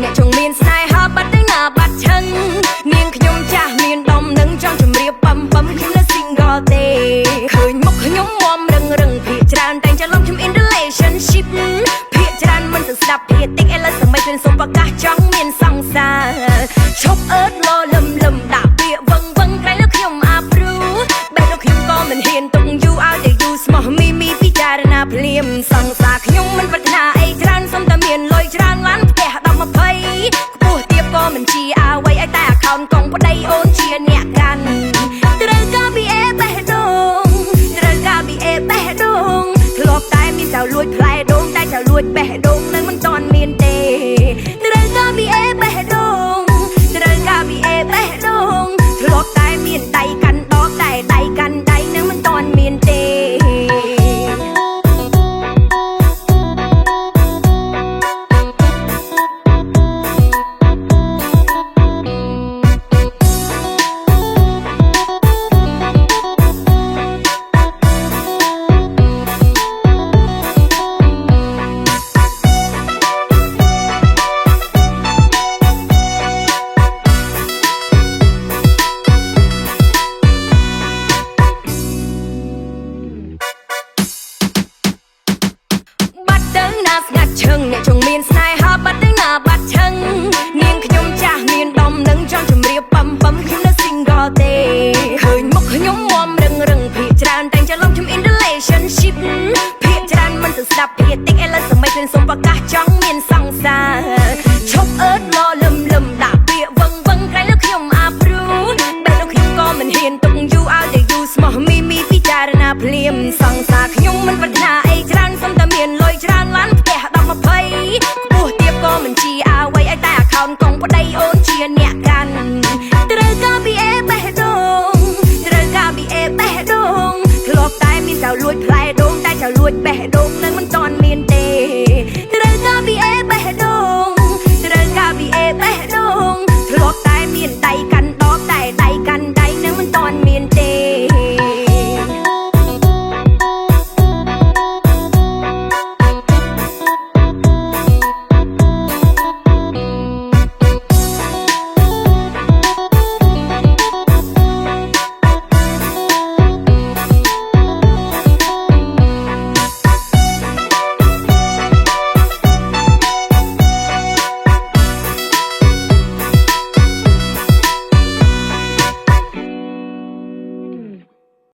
អ្នកចង់មានស្នេហាបាត់ទៅណាបាត់ឈឹងនាងខ្ញុំចាស់មានដំណឹងចង់ជម្រាបបំខ្ញុំនៅ single ទេឃើញមុខខ្ញុំមមរឹងភាកច្រើនតែច្រឡំខ្ញុំ in relationship ភាកច្រើនមិនទៅស្ដាប់ភាកតិចឥឡូវសម័យឃើញសុំប្រកាសចង់មានសង្សារឈប់អើតលលឹមដាក់ពាកវឹងក្រៃលើខ្ញុំអាប់រូបែរខ្ញុំក៏មិនហ៊ានទុកយូរឲ្យតែយូរស្មោះមីពិចារណាភ្លាមសង្សារខ្ញុំមិនប្រាថ្នាអីច្រើនសុំតែមានលុយច្រើនឡានផ្ទះ10 20ខ្ពស់ទៀបក៏មិនជាអ្វីឲ្យតែ account កងប្តីអូនជាអ្នកកាន់ត្រូវការប៊ីអេបេះដូងត្រូវការប៊ីអេបេះដូងធ្លាប់តែមានចៅលួចផ្លែដូងតែចៅលួចបេះដូងនឹងមិនទាន់មានទេត្រូវការប៊ីអេបេះដូងត្រូវការប៊ីអេបេះដូងធ្លាប់តែមានដៃកាន់ដកតែដៃកាន់ដៃនឹងមិនទាន់មានទេអ្នកចង់មានស្នេហាបាត់ទៅណាបាត់ឈឹងនាងខ្ញុំចាស់មានដំណឹងចង់ជម្រាបបំខ្ញុំនៅ single ទេឃើញមុខខ្ញុំមមរឹងភាកច្រើនតែច្រឡំខ្ញុំ in relationship ភាកច្រើនមិនទៅស្ដាប់ភាកតិចឥឡូវសម័យឃើញសុំប្រកាសចង់មានសង្សារឈប់អើតលលឹមដាក់ពាកវឹងក្រៃលើខ្ញុំអាប់រូបែរខ្ញុំក៏មិនហ៊ានទុកយូរឲ្យតែយូរស្មោះមីពិចារណាភ្លាមសង្សារខ្ញុំមិនប្រាថ្នាអីច្រើនសុំតែមានលុយច្រើនឡានផ្ទះ10 20ខ្ពស់ទៀបក៏មិនជាអ្វីឲ្យតែ account កងប្តីអូនជាអ្នកកាន់ត្រូវការប៊ីអេបេះដូងត្រូវការប៊ីអេបេះដូងធ្លាប់តែមានចៅលួចផ្លែដូងតែចៅលួចបេះដូងនឹងមិនទាន់មានទេត្រូវការប៊ីអេបេះដូងត្រូវការប៊ីអេបេះដូងធ្លាប់តែមានដៃ